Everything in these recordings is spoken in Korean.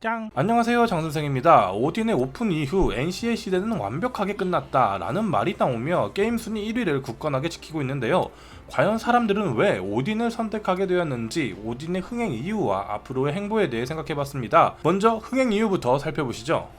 짱! 안녕하세요, 장선생입니다. 오딘의 오픈 이후 NC의 시대는 완벽하게 끝났다 라는 말이 나오며 게임 순위 1위를 굳건하게 지키고 있는데요. 과연 사람들은 왜 오딘을 선택하게 되었는지, 오딘의 흥행 이유와 앞으로의 행보에 대해 생각해봤습니다. 먼저 흥행 이유부터 살펴보시죠.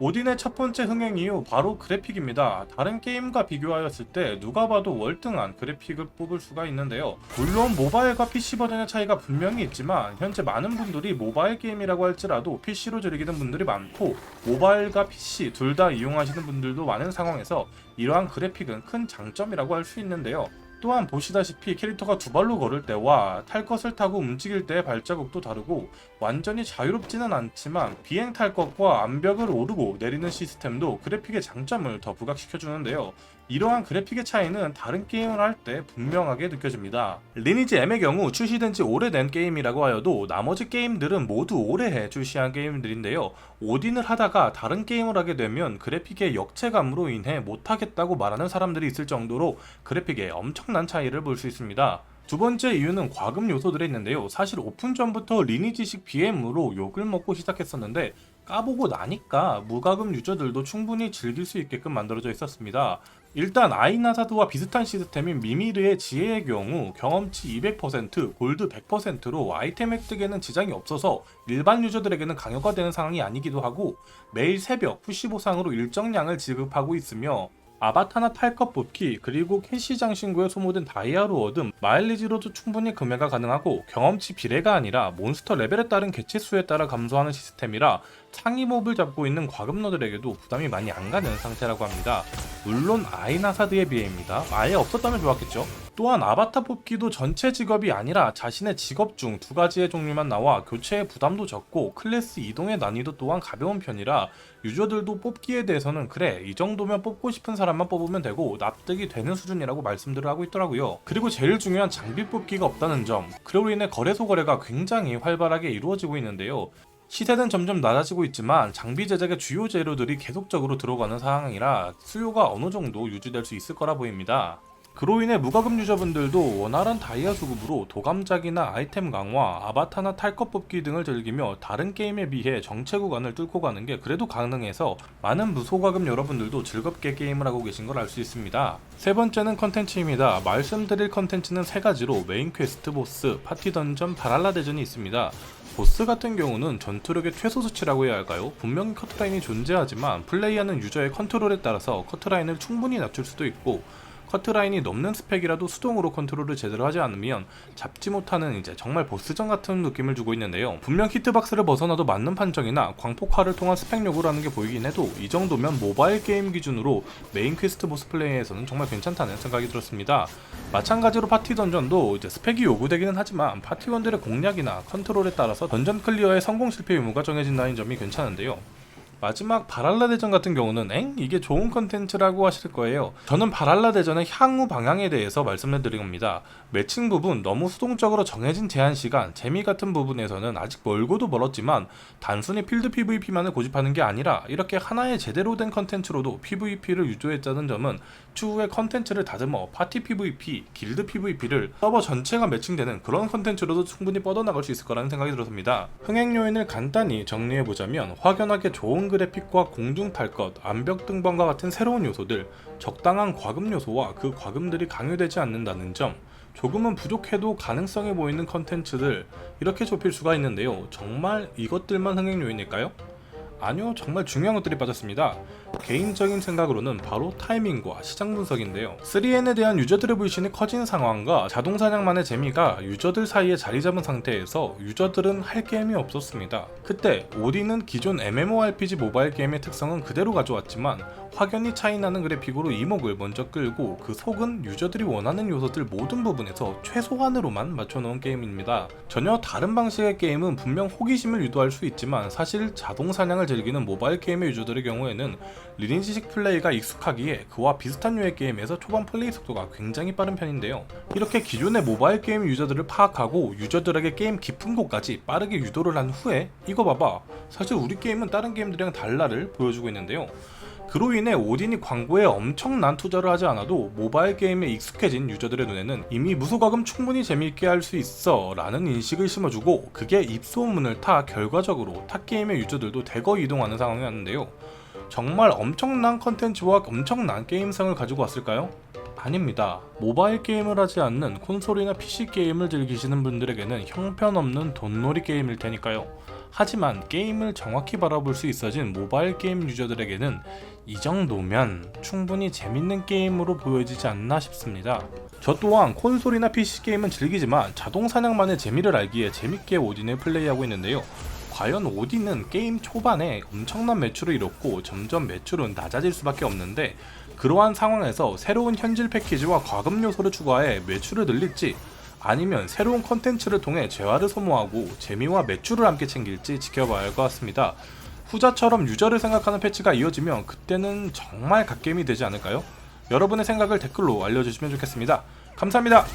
오딘의 첫 번째 흥행 이유, 바로 그래픽입니다. 다른 게임과 비교하였을 때 누가 봐도 월등한 그래픽을 뽑을 수가 있는데요. 물론 모바일과 PC 버전의 차이가 분명히 있지만 현재 많은 분들이 모바일 게임이라고 할지라도 PC로 즐기는 분들이 많고, 모바일과 PC 둘 다 이용하시는 분들도 많은 상황에서 이러한 그래픽은 큰 장점이라고 할 수 있는데요. 또한 보시다시피 캐릭터가 두 발로 걸을 때와 탈 것을 타고 움직일 때의 발자국도 다르고, 완전히 자유롭지는 않지만 비행 탈 것과 암벽을 오르고 내리는 시스템도 그래픽의 장점을 더 부각시켜주는데요. 이러한 그래픽의 차이는 다른 게임을 할 때 분명하게 느껴집니다. 리니지 M의 경우 출시된 지 오래된 게임이라고 하여도 나머지 게임들은 모두 올해 출시한 게임들인데요. 오딘을 하다가 다른 게임을 하게 되면 그래픽의 역체감으로 인해 못하겠다고 말하는 사람들이 있을 정도로 그래픽에 엄청난 차이를 볼 수 있습니다. 두 번째 이유는 과금 요소들에 있는데요. 사실 오픈 전부터 리니지식 BM으로 욕을 먹고 시작했었는데 까보고 나니까 무과금 유저들도 충분히 즐길 수 있게끔 만들어져 있었습니다. 일단 아이나사드와 비슷한 시스템인 미미르의 지혜의 경우 경험치 200%, 골드 100%로 아이템 획득에는 지장이 없어서 일반 유저들에게는 강요가 되는 상황이 아니기도 하고, 매일 새벽 푸시 보상으로 일정량을 지급하고 있으며 아바타나 탈것 뽑기, 그리고 캐시 장신구에 소모된 다이아로 얻은 마일리지로도 충분히 구매가 가능하고, 경험치 비례가 아니라 몬스터 레벨에 따른 개체 수에 따라 감소하는 시스템이라 상위 몹을 잡고 있는 과금러들에게도 부담이 많이 안 가는 상태라고 합니다. 물론 아이나사드에 비해입니다. 아예 없었다면 좋았겠죠. 또한 아바타 뽑기도 전체 직업이 아니라 자신의 직업 중 두 가지의 종류만 나와 교체의 부담도 적고, 클래스 이동의 난이도 또한 가벼운 편이라 유저들도 뽑기에 대해서는 그래, 이 정도면 뽑고 싶은 사람만 뽑으면 되고 납득이 되는 수준이라고 말씀들을 하고 있더라고요. 그리고 제일 중요한 장비 뽑기가 없다는 점, 그로 인해 거래소 거래가 굉장히 활발하게 이루어지고 있는데요. 시세는 점점 낮아지고 있지만 장비 제작의 주요 재료들이 계속적으로 들어가는 상황이라 수요가 어느 정도 유지될 수 있을 거라 보입니다. 그로 인해 무과금 유저분들도 원활한 다이아 수급으로 도감작이나 아이템 강화, 아바타나 탈것 뽑기 등을 즐기며 다른 게임에 비해 정체 구간을 뚫고 가는 게 그래도 가능해서 많은 무소과금 여러분들도 즐겁게 게임을 하고 계신 걸 알 수 있습니다. 세 번째는 컨텐츠입니다. 말씀드릴 컨텐츠는 세 가지로 메인 퀘스트, 보스, 파티 던전, 바랄라 대전이 있습니다. 보스 같은 경우는 전투력의 최소 수치라고 해야 할까요? 분명히 커트라인이 존재하지만 플레이하는 유저의 컨트롤에 따라서 커트라인을 충분히 낮출 수도 있고, 커트라인이 넘는 스펙이라도 수동으로 컨트롤을 제대로 하지 않으면 잡지 못하는 정말 보스전 같은 느낌을 주고 있는데요. 분명 히트박스를 벗어나도 맞는 판정이나 광폭화를 통한 스펙 요구를 하는 게 보이긴 해도 이 정도면 모바일 게임 기준으로 메인 퀘스트 보스 플레이에서는 정말 괜찮다는 생각이 들었습니다. 마찬가지로 파티 던전도 스펙이 요구되기는 하지만 파티원들의 공략이나 컨트롤에 따라서 던전 클리어의 성공 실패 의무가 정해진다는 점이 괜찮은데요. 마지막 바랄라 대전 같은 경우는 이게 좋은 컨텐츠라고 하실 거예요. 저는 바랄라 대전의 향후 방향에 대해서 말씀을 드린 겁니다. 매칭 부분, 너무 수동적으로 정해진 제한 시간, 재미 같은 부분에서는 아직 멀고도 멀었지만 단순히 필드 PVP만을 고집하는 게 아니라 이렇게 하나의 제대로 된 컨텐츠로도 PVP를 유도했다는 점은 추후에 컨텐츠를 다듬어 파티 PVP, 길드 PVP를 서버 전체가 매칭되는 그런 컨텐츠로도 충분히 뻗어나갈 수 있을 거라는 생각이 들었습니다. 흥행 요인을 간단히 정리해보자면, 확연하게 좋은 그래픽과 공중 탈 것, 암벽 등반과 같은 새로운 요소들, 적당한 과금 요소와 그 과금들이 강요되지 않는다는 점, 조금은 부족해도 가능성이 보이는 컨텐츠들, 이렇게 좁힐 수가 있는데요. 정말 이것들만 흥행 요인일까요? 아니요, 정말 중요한 것들이 빠졌습니다. 개인적인 생각으로는 바로 타이밍과 시장 분석인데요. 3N에 대한 유저들의 불신이 커진 상황과 자동사냥만의 재미가 유저들 사이에 자리 잡은 상태에서 유저들은 할 게임이 없었습니다. 그때 오딘은 기존 MMORPG 모바일 게임의 특성은 그대로 가져왔지만 확연히 차이나는 그래픽으로 이목을 먼저 끌고 그 속은 유저들이 원하는 요소들 모든 부분에서 최소한으로만 맞춰놓은 게임입니다. 전혀 다른 방식의 게임은 분명 호기심을 유도할 수 있지만 사실 자동사냥을 즐기는 모바일 게임의 유저들의 경우에는 리니지식 플레이가 익숙하기에 그와 비슷한 류의 게임에서 초반 플레이 속도가 굉장히 빠른 편인데요. 이렇게 기존의 모바일 게임 유저들을 파악하고 유저들에게 게임 깊은 곳까지 빠르게 유도를 한 후에 이거 봐봐, 사실 우리 게임은 다른 게임들이랑 달라를 보여주고 있는데요. 그로 인해 오딘이 광고에 엄청난 투자를 하지 않아도 모바일 게임에 익숙해진 유저들의 눈에는 이미 무소가금 충분히 재미있게 할 수 있어 라는 인식을 심어주고, 그게 입소문을 타 결과적으로 타 게임의 유저들도 대거 이동하는 상황이 왔는데요. 정말 엄청난 컨텐츠와 엄청난 게임성을 가지고 왔을까요? 아닙니다. 모바일 게임을 하지 않는 콘솔이나 PC 게임을 즐기시는 분들에게는 형편없는 돈놀이 게임일 테니까요. 하지만 게임을 정확히 바라볼 수 있어진 모바일 게임 유저들에게는 이 정도면 충분히 재밌는 게임으로 보여지지 않나 싶습니다. 저 또한 콘솔이나 PC 게임은 즐기지만 자동 사냥만의 재미를 알기에 재밌게 오딘을 플레이하고 있는데요. 과연 오딘은 게임 초반에 엄청난 매출을 이뤘고 점점 매출은 낮아질 수밖에 없는데, 그러한 상황에서 새로운 현질 패키지와 과금 요소를 추가해 매출을 늘릴지, 아니면 새로운 컨텐츠를 통해 재화를 소모하고 재미와 매출을 함께 챙길지 지켜봐야 할 것 같습니다. 후자처럼 유저를 생각하는 패치가 이어지면 그때는 정말 갓게임이 되지 않을까요? 여러분의 생각을 댓글로 알려주시면 좋겠습니다. 감사합니다.